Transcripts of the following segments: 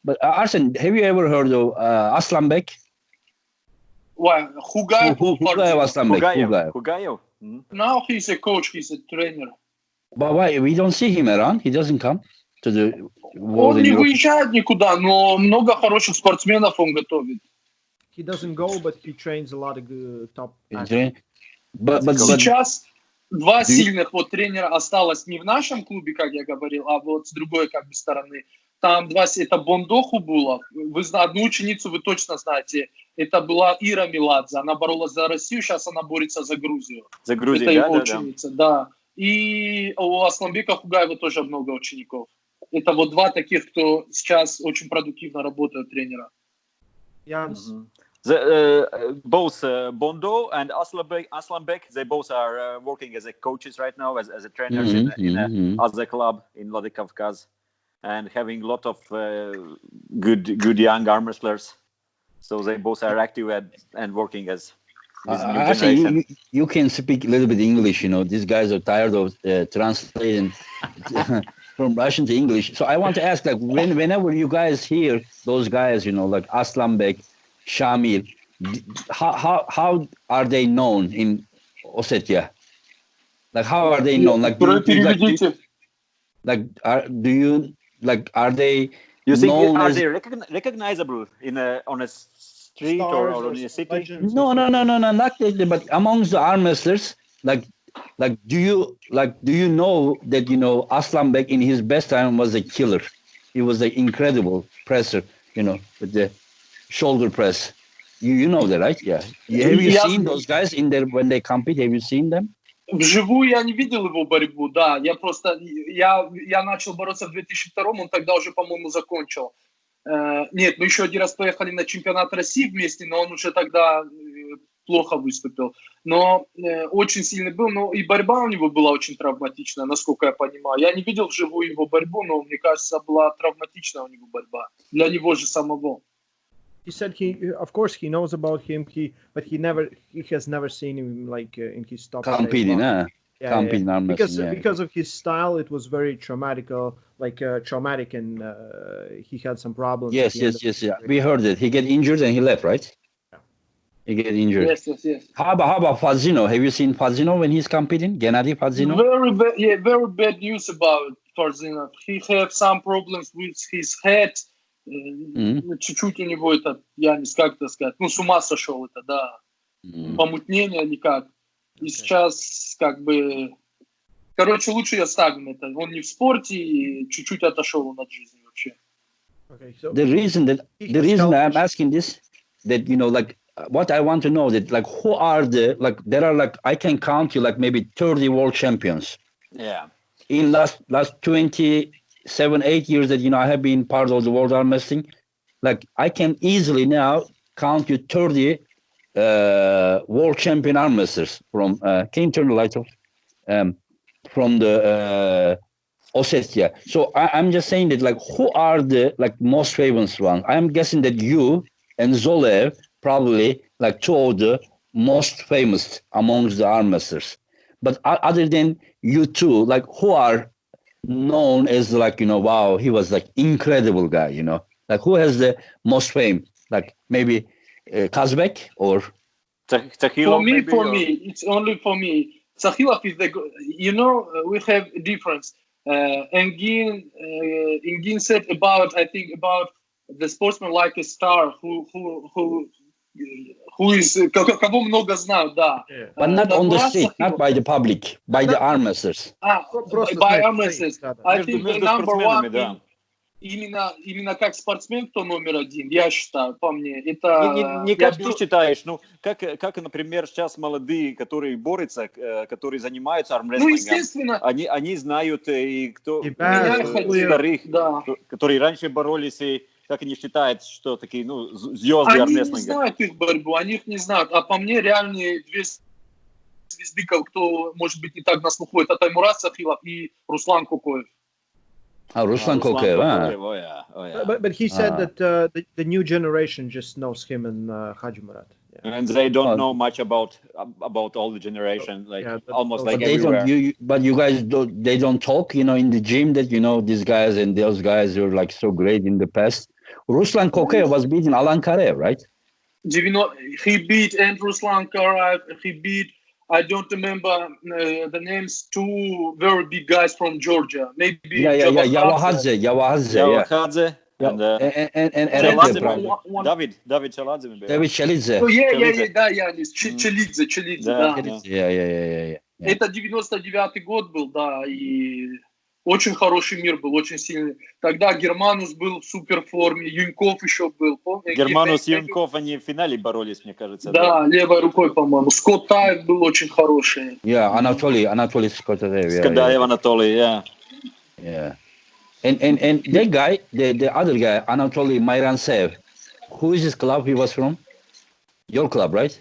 But Arsen, have you ever heard of Aslanbek? Well, Hugayev Aslanbek. Hugayev. Now he's a coach, he's a trainer. But why we don't see him around? He doesn't come to the world. Он не выезжает никуда, но много хороших спортсменов он готовит. He doesn't go, but he trains a lot of top. But сейчас два сильных вот тренера осталось не в нашем клубе, как я говорил, а вот с другой как бы стороны. Там два, это Бондо Хубулов. Вы одну ученицу вы точно знаете. Это была Ира Меладзе. Она боролась за Россию, сейчас она борется за Грузию. За Грузию, это его ученица, да. И у Асламбека Хугаева тоже много учеников. Это вот два таких, кто сейчас очень продуктивно работают тренера. Janis. Both Bondo and Aslanbek, they both are working as a coaches right now, as a trainers in other club in Vladikavkaz, and having a lot of good young arm wrestlers. So they both are active and working as this new generation. You can speak a little bit English, these guys are tired of translating from Russian to English. So I want to ask, like, whenever you guys hear those guys, like Aslanbek, Shamil, how are they known in Ossetia? Like, how are they known? Like, are they? You think are they recognizable on a street or in a city? No, not that. But amongst the arm wrestlers, like, do you know that Aslanbek in his best time was a killer? He was an incredible presser, with the shoulder press. You know that, right? Yeah. Have you seen those guys when they compete? Have you seen them? Вживую я не видел его борьбу, да. Я начал бороться в 2002-м, он тогда уже, по-моему, закончил. Нет, мы еще один раз поехали на чемпионат России вместе, но он уже тогда плохо выступил. Но очень сильный был, но и борьба у него была очень травматичная, насколько я понимаю. Я не видел вживую его борьбу, но мне кажется, была травматичная у него борьба. Для него же самого. He said of course, he knows about him, but he has never seen him like in his top. Competing, because of his style, it was very traumatic, and he had some problems. Yes. We heard it. He get injured and he left, right? Yeah. He get injured. Yes. How about Fazino? Have you seen Fazino when he's competing? Gennady Fazino? Very bad news about Fazino. He have some problems with his head. Чуть-чуть у него это, Янис, как это сказать, с ума сошел это, да. Помутнение никак. И сейчас как бы, короче, лучше я оставим это. Он не в спорте и чуть-чуть отошел он от жизни вообще. Okay, so the reason I'm asking this, that what I want to know, that like who are there are like I can count you like maybe 30 world champions. Yeah. In last 27-8 years that I have been part of the world arm wrestling, like I can easily now count you 30 world champion arm wrestlers from can you turn the light off? From the Ossetia. So I'm just saying that like who are the most famous ones? I'm guessing that you and Zolev probably like two of the most famous amongst the arm wrestlers. But other than you two, like who are known as wow, he was like incredible guy, like who has the most fame, like maybe Kazbek or Tahilov? For me, it's only for me. Tahilov is we have a difference. Engin said about the sportsman like a star who is кого много знают, да. But not on the street, not by the public, by the arm wrestlers. By arm wrestlers. I think the number one именно как спортсмен, кто номер один, я считаю, по мне. Это не как ты считаешь, как, например, сейчас молодые, которые борются, которые занимаются армрестлингом, естественно. Они знают, и кто старых, да. которые раньше боролись, и как они считают, что такие, звезды армрестлинга. Они не знают их борьбу, они их не знают. А по мне реальные две звезды, кто, может быть, не так на слуху, это Таймураз Сахилов и Руслан Кокоев. Ruslan Kokev. Oh yeah. But he said that the new generation just knows him and Haji Murat. Yeah. And they don't know much about all the generation, almost like everywhere. But you guys they don't talk, in the gym that these guys and those guys were like so great in the past. Ruslan Kokayev was beating Alan Karev, right? He beat Ruslan Karev. He beat, I don't remember the names, two very big guys from Georgia. Maybe Yavahadze. And David Chaladze. David Chelidze. Oh, Janis. Chelidze, да. Yeah. Это 99-й год был, да, и очень хороший мир был, очень сильный. Тогда Германус был в суперформе, Юньков еще был. Германус и Юньков, они в финале боролись, мне кажется. Да, левой рукой, по-моему. Скотт Таев был очень хороший. Анатолий Скотт Таев. Скотаев Анатолий, yeah. And that guy, the other guy, Anatoly Mayrantsev, who is his club he was from? Your club, right?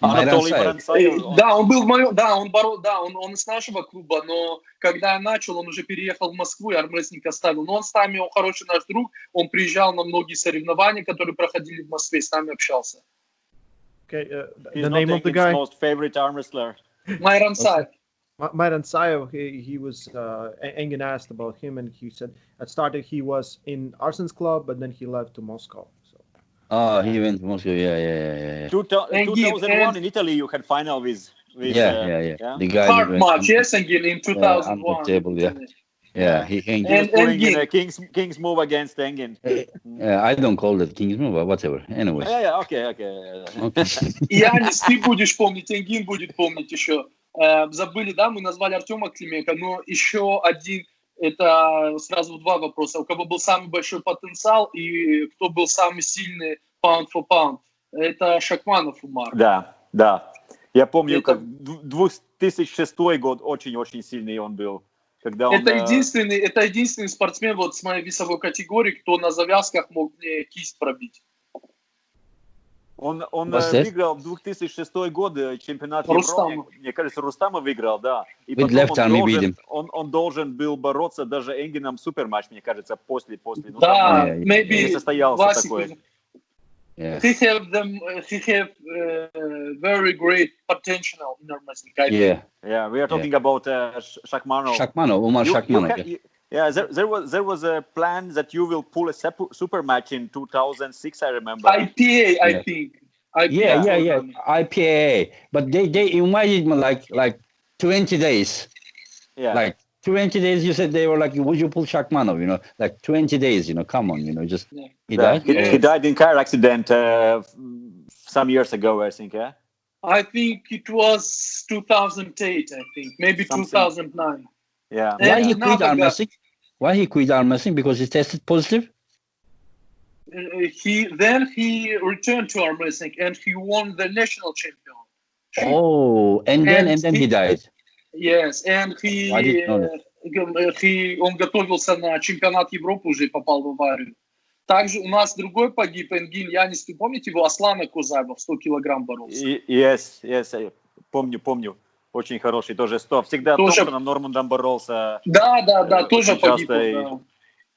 Анатолий Mayrantsev. Да, он был в моем, он из нашего клуба, но когда я начал, он уже переехал в Москву, и армрестлинг оставил. Но он с нами, он хороший наш друг, он приезжал на многие соревнования, которые проходили в Москве, с нами общался. Okay, the name of the guy? His most favorite arm wrestler. Mayrantsev. Mayrantsev, he was, Engin asked about him, and he said at started he was in Arsen's club, but then he left to Moscow. So. He went to Moscow, yeah. 2001 in Italy, you had final with The guy hard match, yes, Engin, in 2001. Table, yeah, he was pulling in a King's move against Engin. I don't call it King's move, but whatever. Anyway. Okay. Янис, ты будешь помнить, Engin будет помнить еще. Забыли, да, мы назвали Артема Клименко, но еще один, это сразу два вопроса. У кого был самый большой потенциал и кто был самый сильный pound for pound? Это Шахманов Умар. Да. Я помню, как 2006 год очень-очень сильный он был. Когда он, это единственный спортсмен вот с моей весовой категории, кто на завязках мог мне кисть пробить. Он выиграл в 2006 год чемпионат Европы. Мне кажется, Рустама выиграл, да. И потом он должен был бороться даже Энгином суперматч, мне кажется, после. Да, не состоялся такой. He have very great potential in armwrestling. Yeah, we are talking about Shakmanov. Umar Shakmanov. Yeah, there was a plan that you will pull a super match in 2006, I remember. IPA, I think. IPA. IPA. But they invited me like 20 days. Yeah. Like 20 days, you said they were like, would you pull Shakmanov, like 20 days, come on, just... Yeah. He died? He died in car accident some years ago, I think, yeah? I think it was 2008, I think. Maybe something. 2009. Yeah. Why he quit armwrestling? Why he quit armwrestling? Because he tested positive? He returned to armwrestling and he won the national championship. Oh, and then he died. Yes, and он готовился на чемпионат Европы, уже попал в аварию. Также у нас другой погиб, Engin, Янис, ты помните его? Аслана Козаева, 100 килограмм боролся. Yes, помню. Очень хороший, тоже 100. Всегда Токаном Нормандом боролся. Да, тоже погиб.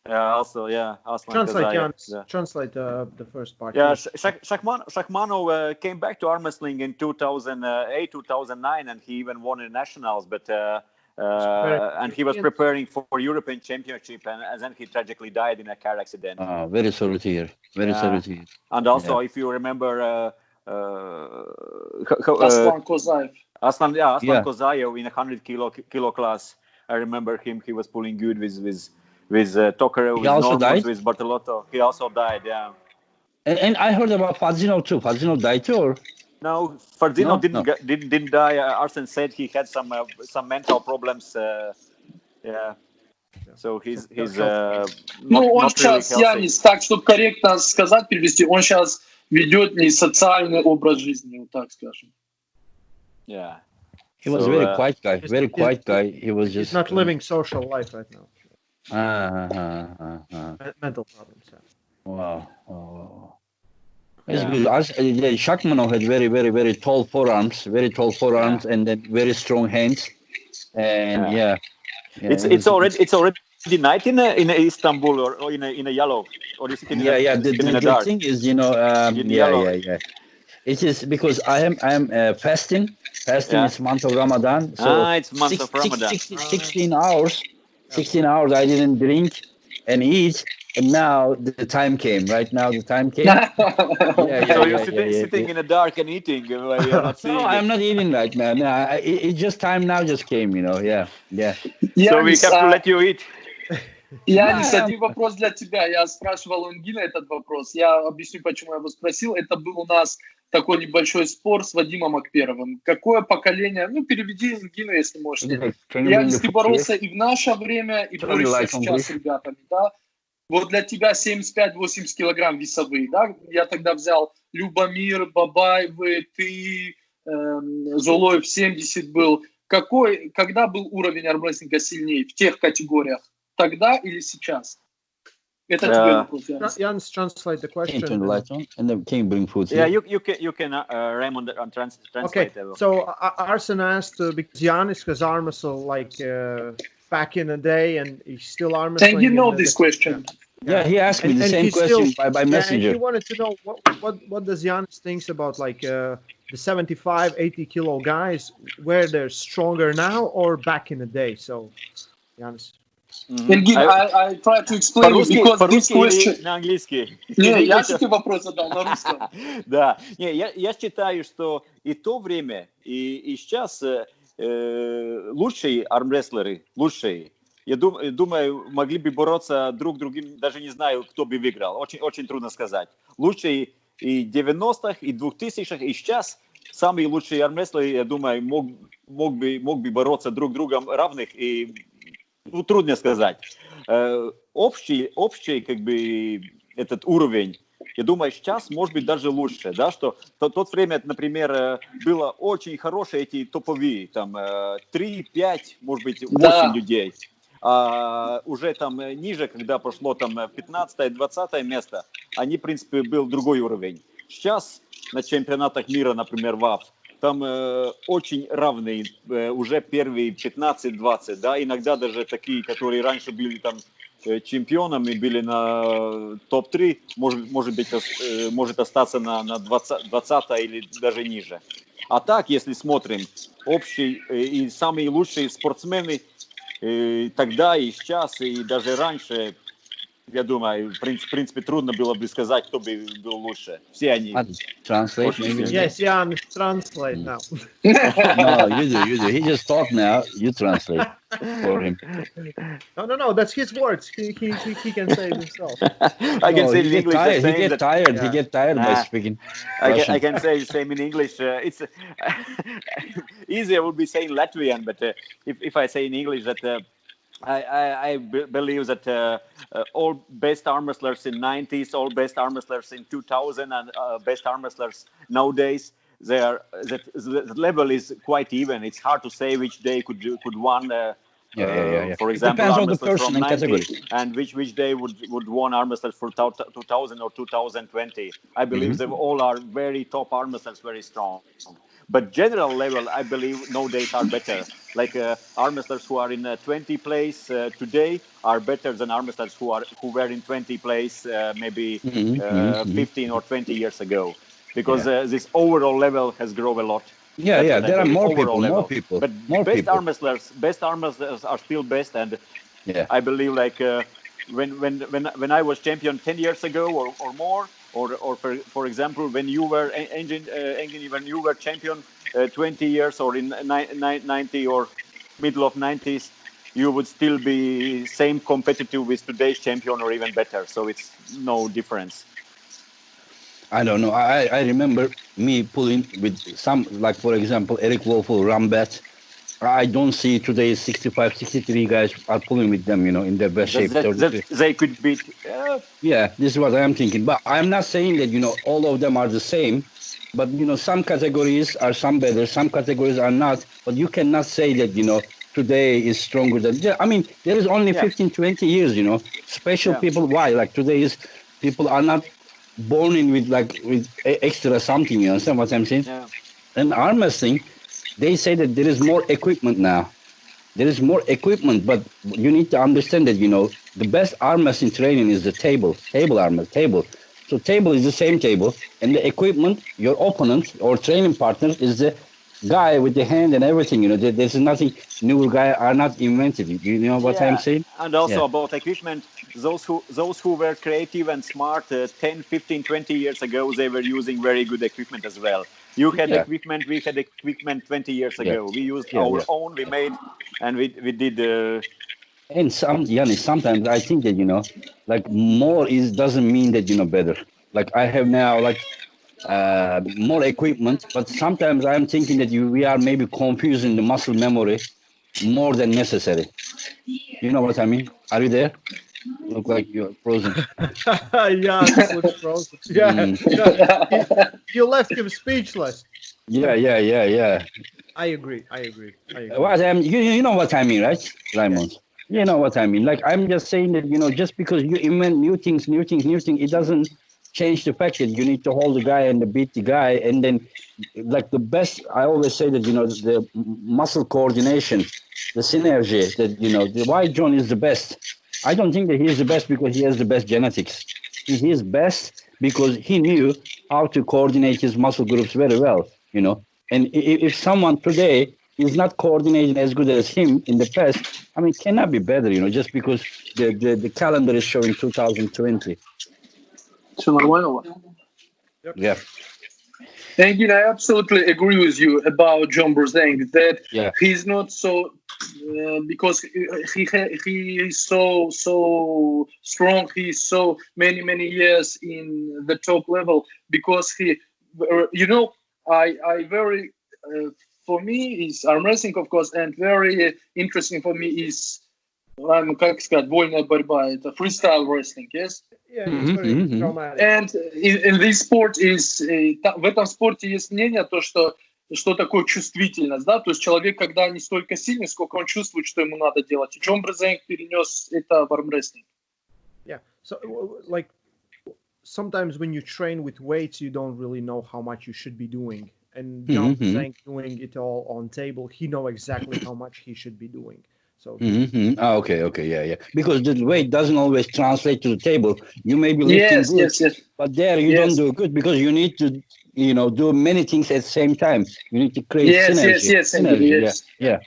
Translate the first part. Yeah, Shakmanov came back to armwrestling in 2008, 2009, and he even won in nationals. But and he was preparing for European Championship, and then he tragically died in a car accident. Very sorry to hear. Sorry to hear. And also, if you remember, Aslan Kozaev. Aslan Kozaev in a 100 kilo class. I remember him. He was pulling good with Tokarev, with Normus, with Bartolotto. He also died, yeah. And I heard about Fadzino too. Fadzino died too, or? No, Fadzino didn't die. Arsen said he had some mental problems. Yeah. So he's он сейчас, Янис, так, чтобы корректно сказать, перевести, он сейчас ведет не социальный образ жизни, вот так скажем. Yeah. He was a very quiet guy. He was just... He's not living social life right now. Mental problems. Wow. It's good. Shakmanov had very, very, very tall forearms, and then very strong hands. And it's already night in Istanbul or in a yellow, or is it in the dark? Thing is, yeah. It is because I am fasting. Fasting is month of Ramadan. So it's month of Ramadan. 16 hours. 16 hours I didn't drink and eat. And now the time came. Right now the time came. So you're sitting in the dark and eating. You're not seeing No, I'm not eating right now. No, it's just time now just came, Yeah. So we have to let you eat. Янис, один вопрос для тебя. Я спрашивал у Энгина этот вопрос. Я объясню, почему я его спросил. Это был у нас такой небольшой спор с Вадимом Акперовым. Какое поколение, переведи Энгину, если можете. Янис, ты боролся и в наше время, и борешься сейчас с ребятами, да? Вот для тебя 75-80 килограмм весовые, да? Я тогда взял Любомир, Бабаевы, ты, Золоев 70 был. Когда был уровень армрестлинга сильнее в тех категориях? Тогда или сейчас? Это тебе вопрос, Янис. Янис, translate the question. Can you turn the lights on? And then can you bring food? Yeah, you can Raymond, translate. Okay, so Arsen asked, because Janis has arm wrestled back in the day, and he's still arm wrestling. And you know this question. Yeah, he asked me the same question by messenger. And he wanted to know what does Janis thinks about the 75, 80 kilo guys, where they're stronger now or back in the day. So, Janis. Engin, I try to explain you because this question... На английский. Не, я тебе вопрос задал на русском. Да, я считаю, что и то время, и сейчас лучшие армрестлеры, я думаю, могли бы бороться друг с другим, даже не знаю, кто бы выиграл. Очень трудно сказать. Лучшие и 90-х, и 2000-х, и сейчас самые лучшие армрестлеры, я думаю, мог бы бороться друг с другом равных, и трудно сказать. Общий этот уровень, я думаю, сейчас может быть даже лучше, да, что тот время, например, было очень хорошие эти топовые, там 3-5, может быть, 8 людей. А уже там ниже, когда пошло там 15-20 место, они, в принципе, был другой уровень. Сейчас на чемпионатах мира, например, ВАФ, там очень равные, уже первые 15-20, да, иногда даже такие, которые раньше были там чемпионами, были на топ-3, может остаться на 20 или даже ниже. А так, если смотрим, общий и самые лучшие спортсмены тогда и сейчас, и даже раньше, я думаю, в принципе, трудно было бы сказать, кто бы был лучше. Все они. Translate, maybe. Yes, yeah, translate now. No, you do. He just talked now. You translate for him. No, that's his words. He can say it himself. I can say it in English. He gets tired. He gets tired by speaking Russian. I can say the same in English. It's easier would be saying Latvian, but if I say in English that I believe that all best arm wrestlers in 90s, all best arm wrestlers in 2000, and best arm wrestlers nowadays, the level is quite even. It's hard to say which day could won. For example, arm wrestlers from 90, and which day would won arm wrestlers for 2000 or 2020. I believe they all are very top arm wrestlers, very strong. But general level, I believe nowadays are better. Like arm wrestlers who are in 20 place today are better than arm wrestlers who were in 20 place maybe 15 or 20 years ago, because this overall level has grown a lot. Yeah, there are more people. But best arm wrestlers are still best, and I believe like when I was champion 10 years ago or more. Or for example, when you were Engin, when you were champion 20 years or in 90 or middle of 90s, you would still be same competitive with today's champion or even better. So it's no difference. I don't know. I remember me pulling with some, like for example, Eric Wolf or Rambet. I don't see today 65, 63 guys are pulling with them, in their best shape. They could beat. Yeah, this is what I am thinking. But I'm not saying that, all of them are the same. But, some categories are some better, some categories are not. But you cannot say that, today is stronger than... I mean, there is only 15, 20 years, Special people, why? Like today people are not born in with extra something, you understand what I'm saying? Yeah. And arm wrestling... They say that there is more equipment now. There is more equipment, but you need to understand that, the best arm wrestling training is the table arm. So table is the same table, and the equipment, your opponent or training partner is the guy with the hand and everything. There's nothing new guy are not invented. You know what I'm saying? And also about equipment, those who were creative and smart 10, 15, 20 years ago, they were using very good equipment as well. You had equipment, we had equipment 20 years ago. We used our own, we made, and we did. And sometimes I think that like more doesn't mean that better. Like I have now more equipment, but sometimes I'm thinking that we are maybe confusing the muscle memory more than necessary. You know what I mean? Are you there? Look like you're frozen. Yeah, this looks frozen. Yeah. You left him speechless. Yeah. I agree. You know what I mean, right, Raymond? Yes. You know what I mean. Like I'm just saying that just because you invent new things, it doesn't change the fact that you need to hold the guy and beat the guy, and then like the best. I always say that the muscle coordination, the synergy. That why John is the best. I don't think that he is the best because he has the best genetics. He is best because he knew how to coordinate his muscle groups very well. And if someone today is not coordinating as good as him in the past, I mean, cannot be better, just because the calendar is showing 2020. Все нормально? Yeah. Engin, I absolutely agree with you about John Brzenk that he's not so because he is so strong. He's so many years in the top level because he, I very for me is arm wrestling, of course, and very interesting for me is как сказать, вольная борьба. Это freestyle wrestling, yes. Yeah, it's very dramatic. And in this sport is в этом спорте есть мнение то, что такое чувствительность, да, то есть человек, когда не столько сильный, сколько он чувствует, что ему надо делать. И Джон Брzenk перенес это в армрестлинг. Yeah, so like sometimes when you train with weights, you don't really know how much you should be doing. And John Brzenk doing it all on table, he know exactly how much he should be doing. So okay, yeah. Because the weight doesn't always translate to the table. You may be lifting good, but there you don't do good because you need to, do many things at the same time. You need to create synergy. Yes.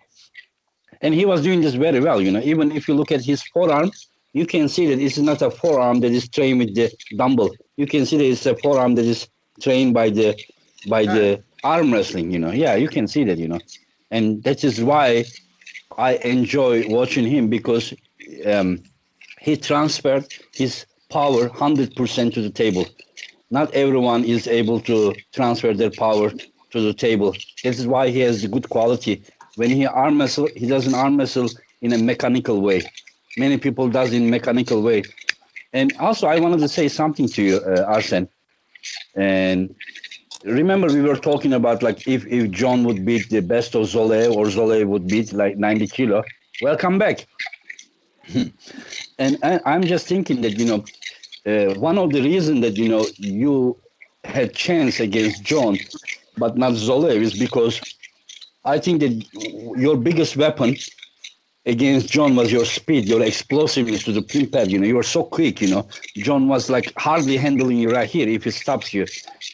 And he was doing this very well. Even if you look at his forearm, you can see that this is not a forearm that is trained with the dumbbell. You can see that it's a forearm that is trained by the arm wrestling. Yeah, you can see that. And that is why I enjoy watching him because he transferred his power 100% to the table. Not everyone is able to transfer their power to the table. This is why he has the good quality. When he arm wrestle, he doesn't arm wrestle in a mechanical way. Many people does in mechanical way. And also, I wanted to say something to you, Arsen. And remember, we were talking about like if John would beat the best of Zole or Zole would beat like 90 kilo. Welcome back. And I'm just thinking that, one of the reasons that, you had chance against John, but not Zole is because I think that your biggest weapon against John was your speed, your explosiveness to the pin pad. You were so quick, John was like hardly handling you right here if he stops you.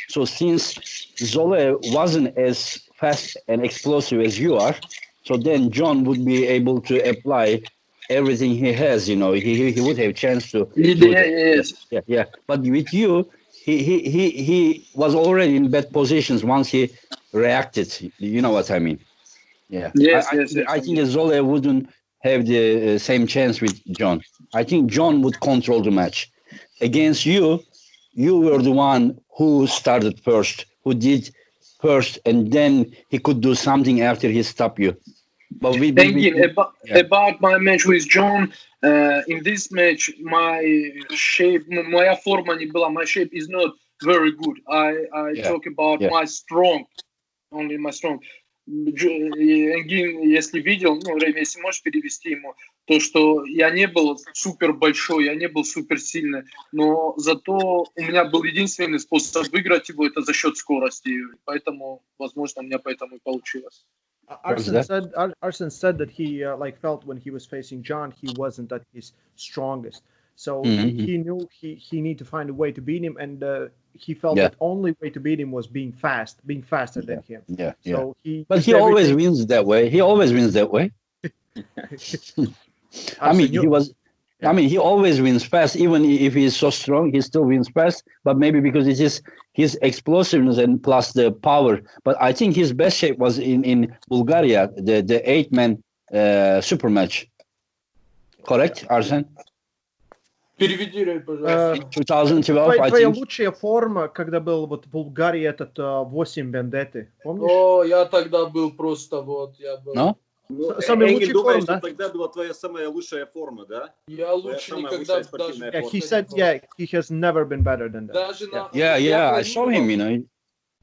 So since Zole wasn't as fast and explosive as you are, so then John would be able to apply everything he has, he would have a chance to. Yeah. But with you, he was already in bad positions once he reacted. You know what I mean? Yeah. I think Zole wouldn't have the same chance with John. I think John would control the match. Against you, you were the one who started first, who did first, and then he could do something after he stopped you. But about my match with John, in this match, my shape, моя форма не была, my shape is not very good. I talk about my strong, only my strong. Engin, если видел, если можешь перевести ему, то, что я не был супер большой, я не был супер сильный, но зато у меня был единственный способ выиграть его, это за счет скорости, поэтому, возможно, у меня поэтому и получилось. Arsen said that he felt when he was facing John, he wasn't at his strongest. So he knew he needed to find a way to beat him, and he felt that only way to beat him was being faster than him. So but he always wins that way. He always wins that way. I mean, he always wins fast. Even if he's so strong, he still wins fast. But maybe because it's just his explosiveness and plus the power. But I think his best shape was in Bulgaria, the 8-man super match. Correct, Arsen? Переведи, пожалуйста. 2012, I Твоя think. лучшая форма, когда был вот в Булгарии этот 8 бендеты, помнишь? О, я тогда был просто вот, я был... No? Самый Engin лучший думает, форм, да? что тогда была твоя самая лучшая форма, да? Я лучше никогда даже... Yeah, he said, he has never been better than that. Даже на... I saw him, you know.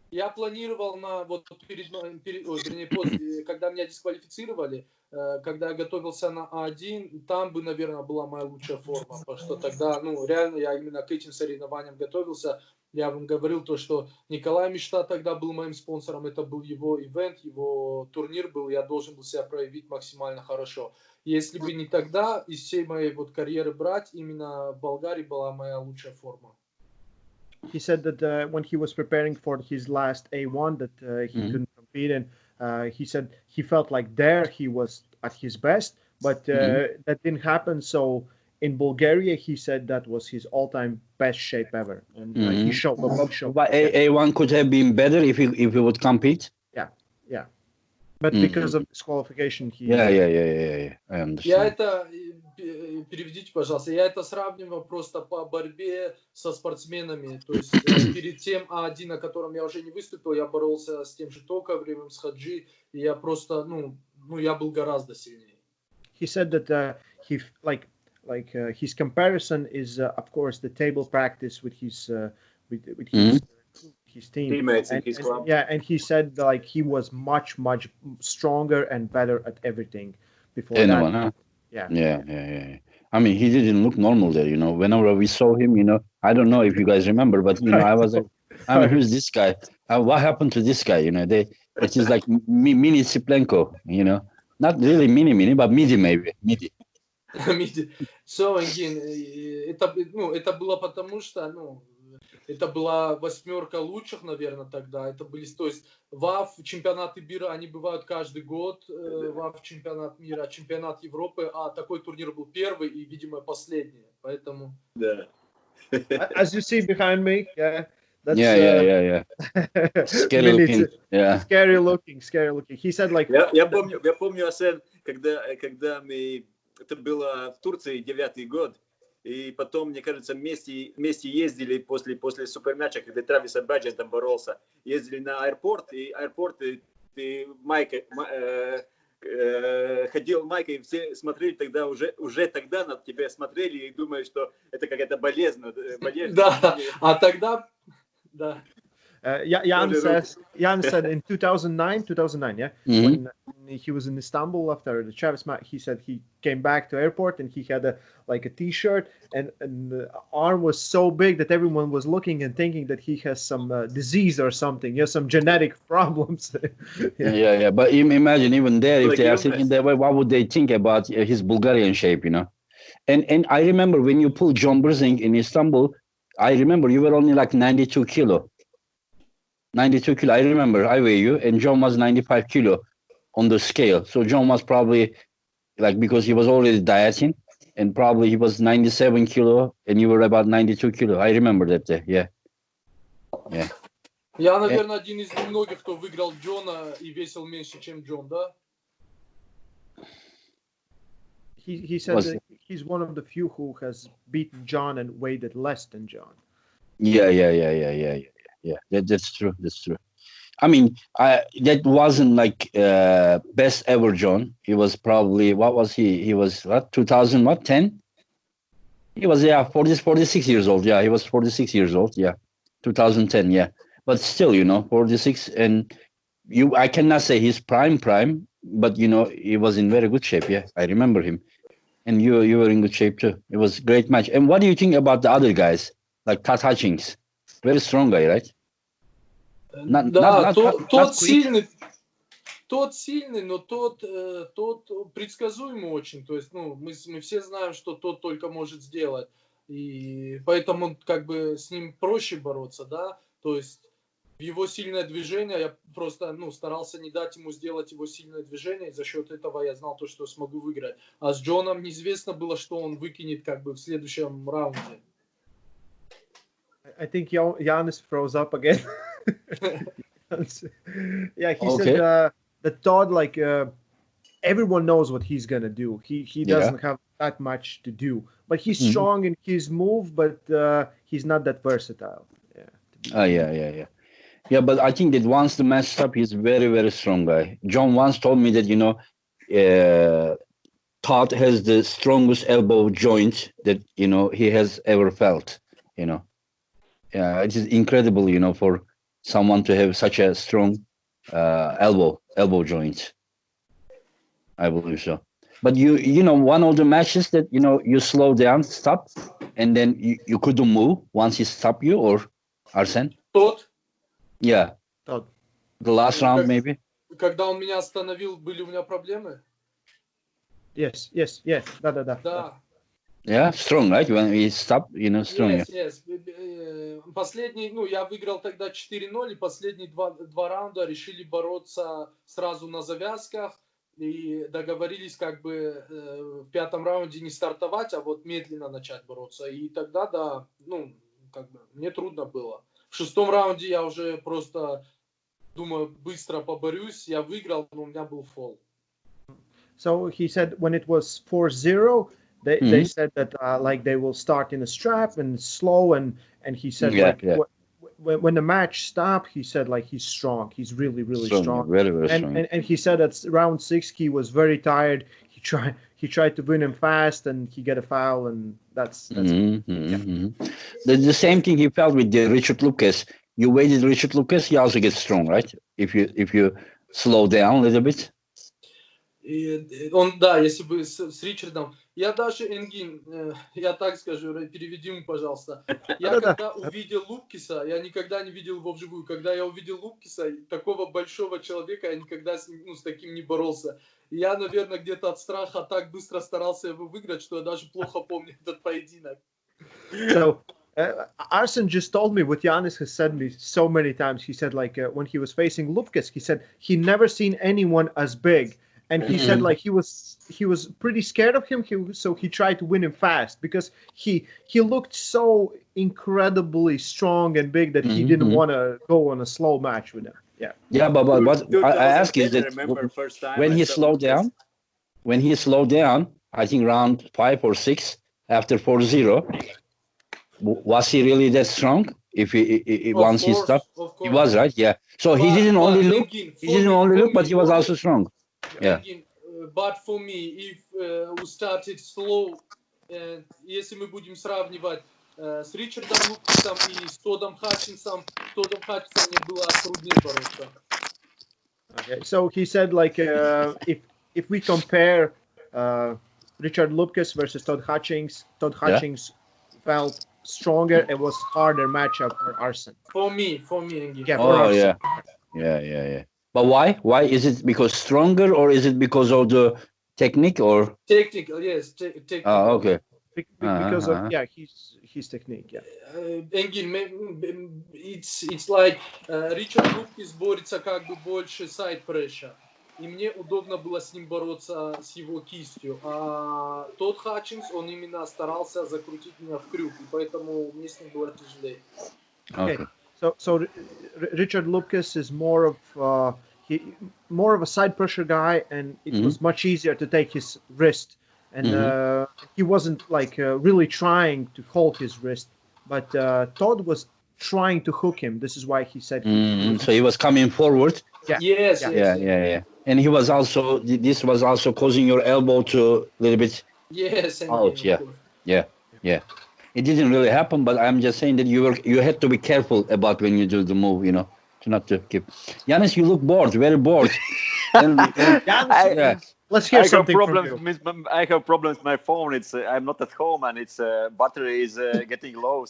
Я планировал на вот вернее, после, когда меня дисквалифицировали, когда я готовился на А1, там бы, наверное, была моя лучшая форма, потому что тогда, ну, реально я именно к этим соревнованиям готовился. Я вам говорил то, что Николай Мечта тогда был моим спонсором, это был его ивент, его турнир был, я должен был себя проявить максимально хорошо. Если бы не тогда, из всей моей вот карьеры брать, именно в Болгарии была моя лучшая форма. He said that when he was preparing for his last A1 that he couldn't compete in, he said he felt like there he was at his best, but that didn't happen. So in Bulgaria, he said that was his all-time best shape ever, and he showed. But A1 could have been better if he would compete. Yeah. But because of disqualification, he... Yeah. I understand. Я это, переведите, пожалуйста, я это сравниваю просто по борьбе со спортсменами. То есть перед тем А1, на котором я уже не выступил, я боролся с тем же Токовлевым, с Хаджи, и я просто, я был гораздо сильнее. He said that his comparison is, of course, the table practice with his his team Teammates in his club. And he said like he was much stronger and better at everything before Anyone, that. Huh? Yeah. I mean, he didn't look normal there, you know. Whenever we saw him, you know, I don't know if you guys remember, but you know, I was like, who's this guy? What happened to this guy? You know, it is like mini Siplenko, you know, not really mini, but midi maybe, midi. So, Engin, это было потому, что, это была 8 лучших, наверное, тогда. Это были, то есть, ВАФ, чемпионаты мира, они бывают каждый год. ВАФ, чемпионат мира, чемпионат Европы. А такой турнир был первый и, видимо, последний. Поэтому... Да. As you see behind me, that's, yeah. Scary looking. Yeah. Scary looking. He said like... Я помню, Арсен, когда это было в Турции 9-й год, и потом, мне кажется, вместе ездили после суперматча, когда Травис Абаджан там боролся, ездили на аэропорт, и ходил Майка, и все смотрели тогда, уже тогда на тебя смотрели и думали, что это какая-то болезнь. Да, а тогда, да. Jan said in 2009, yeah, when he was in Istanbul after the Travis match, he said he came back to airport and he had a T-shirt and the arm was so big that everyone was looking and thinking that he has some disease or something, some genetic problems. Yeah. But imagine even there, if they are thinking that way, what would they think about his Bulgarian shape, you know? And I remember when you pulled John Brzenk in Istanbul, I remember you were only like 92 kilo. 92 kilo, I remember, I weigh you, and John was 95 kilo on the scale. So John was probably, like, because he was already dieting, and probably he was 97 kilo, and you were about 92 kilo. I remember that day, yeah. Я, наверное, один из немногих, кто выиграл Джона и весил меньше, чем Джон, да? He said that he's one of the few who has beaten John and weighed less than John. Yeah, that's true. I mean, that wasn't like best ever John. He was probably, what was he? He was 2010? He was 46 years old. Yeah, he was 46 years old. Yeah, 2010. Yeah, but still, 46, and I cannot say he's prime, but he was in very good shape. Yeah, I remember him, and you were in good shape too. It was a great match. And what do you think about the other guys, like Tat Hutchings? Very strong guy, right? Тот сильный, но тот предсказуемый очень. То есть, мы все знаем, что тот только может сделать. И поэтому как бы с ним проще бороться, да, то есть его сильное движение, я просто, старался не дать ему сделать его сильное движение, и за счет этого я знал то, что смогу выиграть. А с Джоном неизвестно было, что он выкинет как бы в следующем раунде. I think Janis froze up again. Yeah, he said that Todd, like, everyone knows what he's gonna do. He doesn't have that much to do, but he's strong in his move, but he's not that versatile. Yeah. Yeah, but I think that once the match stops, he's very, very strong guy. John once told me that, Todd has the strongest elbow joint that, he has ever felt, Yeah, it is incredible, for someone to have such a strong elbow joint. I believe so. But one of the matches that, you slow down, stop, and then you couldn't move once he stopped you, or Arsen? Тот? Yeah. Todd. The last round, maybe? Когда он меня остановил, были у меня проблемы? Yes. Да. Yeah, strong, right? When he stopped, strong. Yes. Последний, я выиграл тогда 4-0, и последние два раунда решили бороться сразу на завязках, и договорились как бы в пятом раунде не стартовать, а вот медленно начать бороться. И тогда, да, мне трудно было. В шестом раунде я уже просто думаю, быстро поборюсь, я выиграл, но у меня был фол. So he said when it was 4-0, they said that like they will start in a strap and slow, and he said when the match stopped, he said like he's strong, he's really strong. Very, very strong. And he said at round 6 he was very tired. He tried to win him fast, and he got a foul, and that's The same thing he felt with Richard Lucas. You waited Richard Lucas, he also gets strong, right? If you slow down a little bit. Если бы с Ричардом, я даже, Engin, я так скажу, переведи ему, пожалуйста. Я когда увидел Лупкиса, я никогда не видел его вживую, когда я увидел Лупкиса, такого большого человека, я никогда с таким не боролся. Я, наверное, где-то от страха так быстро старался его выиграть, что я даже плохо помню этот поединок. So, Arsen just told me what Janis has said me so many times. He said like when he was facing Lupkis, he said he never seen anyone as big. And he said like he was pretty scared of him, so he tried to win him fast because he looked so incredibly strong and big that he didn't want to go on a slow match with him. Yeah, but I ask is that when he slowed down, I think round 5 or 6 after 4-0, was he really that strong? If once he stopped, he was, right? Yeah. So he didn't only look, but he was also strong. Yeah. But for me, if we started slow, если мы будем сравнивать с Ричардом Лукасом и с Тодом Хатчинсом мне было труднее бороться. Okay, so he said like if we compare Richard Lucas versus Todd Hutchings felt stronger. It was harder matchup for Arsen. For me, Engin. Yeah, for Arsen. Yeah. But why? Why is it because stronger, or is it because of the technique, or technical? Yes, technical. Oh, okay. Because of his technique. Yeah. Engin, it's like Richard Lucas борется как бы больше side pressure, и мне удобно было с ним бороться с его кистью. А тот Хатчинс, он именно старался закрутить меня в крюк, и поэтому мне с ним было тяжелее. Okay. So Richard Lucas is more of a side pressure guy, and it was much easier to take his wrist, and he wasn't like really trying to hold his wrist, but Todd was trying to hook him. This is why he said so he was coming forward. Yes. And he was also, this was also causing your elbow to a little bit out. Yeah. It didn't really happen, but I'm just saying that you had to be careful about when you do the move, to not to keep. Janis, you look bored, very bored. Let's hear something from you. I have problems with my phone. It's I'm not at home, and its battery is getting low.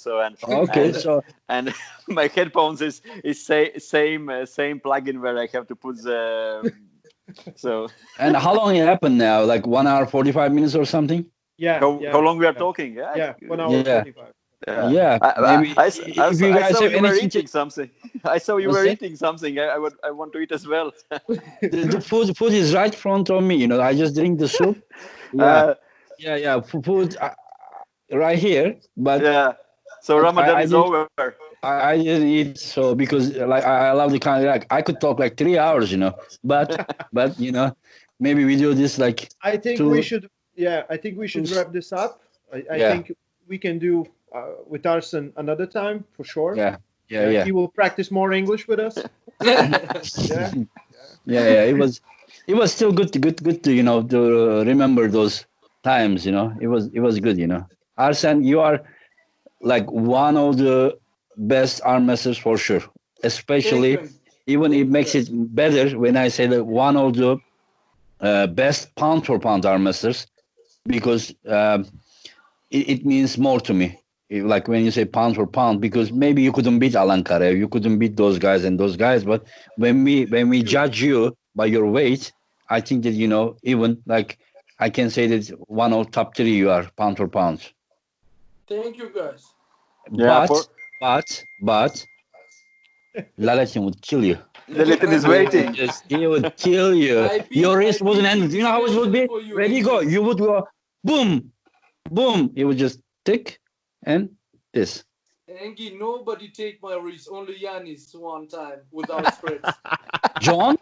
And my headphones is same plug-in where I have to put the. So. And how long it happened now? Like 1 hour 45 minutes or something? Yeah. How long we are talking? Yeah, 1 hour 25. Yeah, maybe I if you guys saw have you were anything eating something. I saw you were eating something. I want to eat as well. the food is right in front of me. I just drink the soup. Yeah. Food right here, but yeah. So Ramadan is over. I didn't eat because I love the kind of I could talk like 3 hours, but maybe we do this like. I think we should. Yeah, I think we should wrap this up. I think we can do with Arsen another time for sure. Yeah. He will practice more English with us. Yeah. It was still good to to remember those times. It was good. Arsen, you are like one of the best arm wrestlers for sure. Especially, even it makes it better when I say that one of the best pound for pound arm wrestlers, because it means more to me. Like when you say pound for pound, because maybe you couldn't beat Alan Karev, you couldn't beat those guys, but when we judge you by your weight, I think that even like I can say that one of top 3 you are pound for pound. Thank you, guys. But Lalatin would kill you. Lalatin is waiting. He would kill you. Your wrist wouldn't end. You know how it would be? Ready, go. You would go boom, boom. It would just tick and this. Engin, nobody take my wrist. Only Janis one time without spreads. John?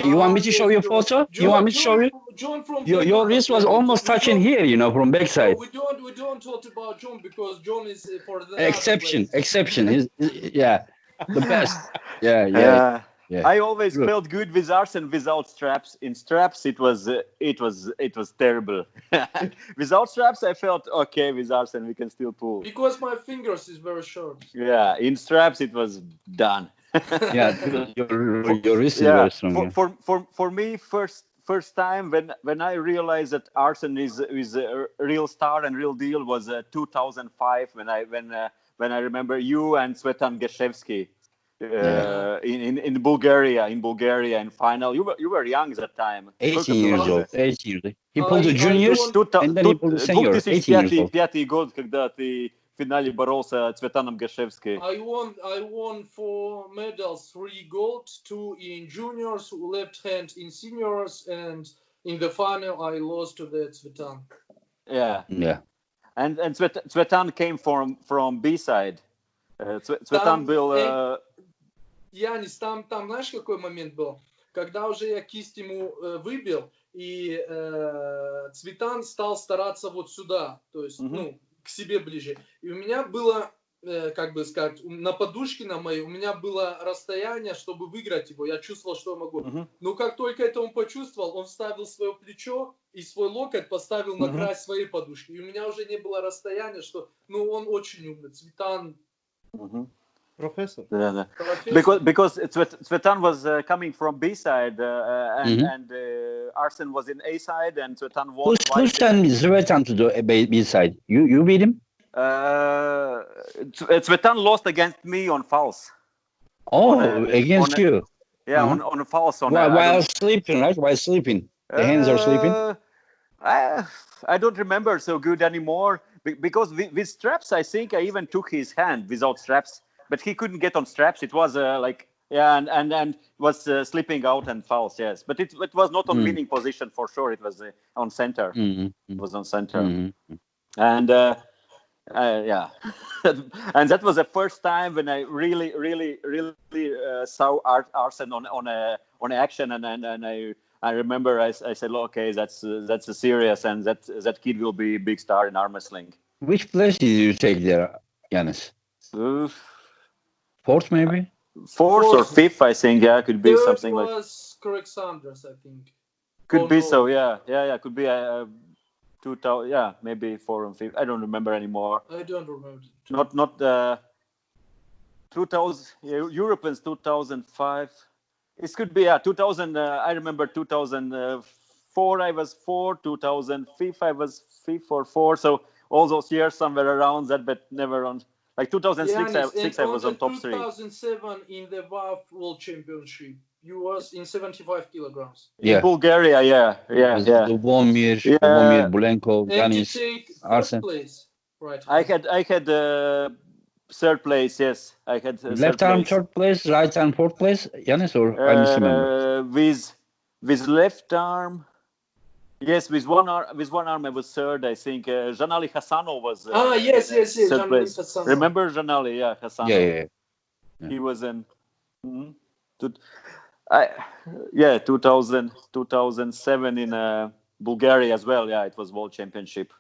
You want me to show you a photo? You want me to show you? John from your wrist was almost touching here, from backside. No, we don't talk about John because John is for the exception. He's the best. Yeah. I always felt good with Arsen without straps. In straps, it was terrible. Without straps, I felt okay. With Arsen, we can still pull. Because my fingers is very short. Yeah, in straps, it was done. Your wrist is very strong. For me, first time when I realized that Arsen is a real star and real deal was 2005 when I remember you and Svetan Gashevsky. In Bulgaria in final. You were young at that time. 18 years old. He pulled the juniors, and then he pulled the seniors. 18 years old. 2005 год, когда ты в финале боролся с Цветаном Гашевской. I won 4 medals, 3 gold, 2 in juniors, left hand in seniors, and in the final I lost to the Cvetan. Yeah. And Cvetan came from B side. Цветан был. Янис, там знаешь, какой момент был? Когда уже я кисть ему выбил, и Цветан стал стараться вот сюда, то есть, к себе ближе. И у меня было, как бы сказать, на подушке на моей, у меня было расстояние, чтобы выиграть его. Я чувствовал, что я могу. Но как только это он почувствовал, он вставил свое плечо и свой локоть поставил на край своей подушки. И у меня уже не было расстояния, что, он очень умный. Цветан... Professor. Because Cvetan was coming from B side and Arsen was in A side and Cvetan was. Who sent Cvetan to the B side? You beat him? Cvetan lost against me on fouls. Against you? Yeah, on a fouls. While sleeping, right? While sleeping, the hands are sleeping. I don't remember so good anymore because with straps, I think I even took his hand without straps. But he couldn't get on straps. It was and was slipping out and fouls. Yes, but it was not on winning position for sure. It was on center. It was on center, and and that was the first time when I really saw Arsen on action, and I remember I said, okay, that's a serious, and that kid will be a big star in arm wrestling. Which place did you take there, Janis? 4th maybe? 4th or 5th, I think. Yeah, could be something like. It was Correct Sanders, I think. Could be so. Yeah. Could be 2000. Yeah, maybe 4 and 5. I don't remember anymore. I don't remember. Not 2000. Europeans 2005. It could be 2000. I remember 2004. I was 4. 2005. I was 5 or 4. So all those years somewhere around that, but never on. Like 2006, I was on top 3. 2007 in the WAF World Championship. you was in 75 kilograms. Yeah. In Bulgaria, yeah. Lubomir, Bulenko, And you Janis, take first Arsen. place. Right. I had third place. Yes, I had Left arm third place, right arm fourth place. Janis, or I misremember. With left arm. Yes, with one arm I was third. I think Janali Hassanov was. Yes. third Janali place. Hassanov. Remember Janali? Yeah, Hassanov. Yeah. He was in. 2007 in Bulgaria as well. Yeah, it was World Championship.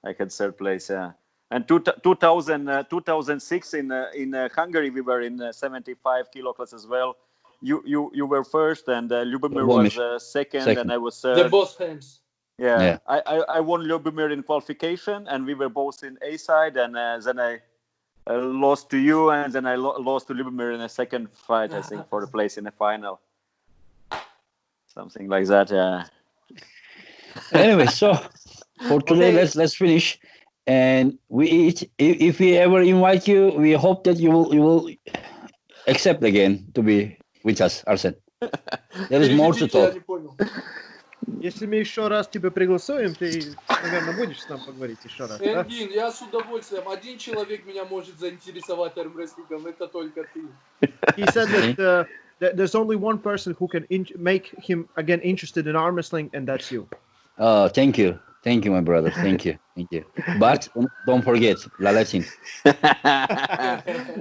I had third place. Yeah, and 2006 in Hungary we were in 75 kilo class as well. You were first, and Ljubomir was second, and I was third. They're both hands. Yeah. I won Ljubomir in qualification, and we were both in A side, and then I lost to you, and then I lost to Ljubomir in a second fight, I think, for the place in the final. Something like that, yeah. Anyway, so for today, let's finish. And if we ever invite you, we hope that you will accept again to be with us, Arsen. There is more to talk. Если мы еще раз тебя пригласим, ты, наверное, будешь с нами поговорить еще раз, да? Engin, я с удовольствием. Один человек меня может заинтересовать армрестлингом, это только ты. He said that there's only one person who can make him again interested in arm wrestling, and that's you. Thank you, my brother. Thank you. But don't forget, La Latin.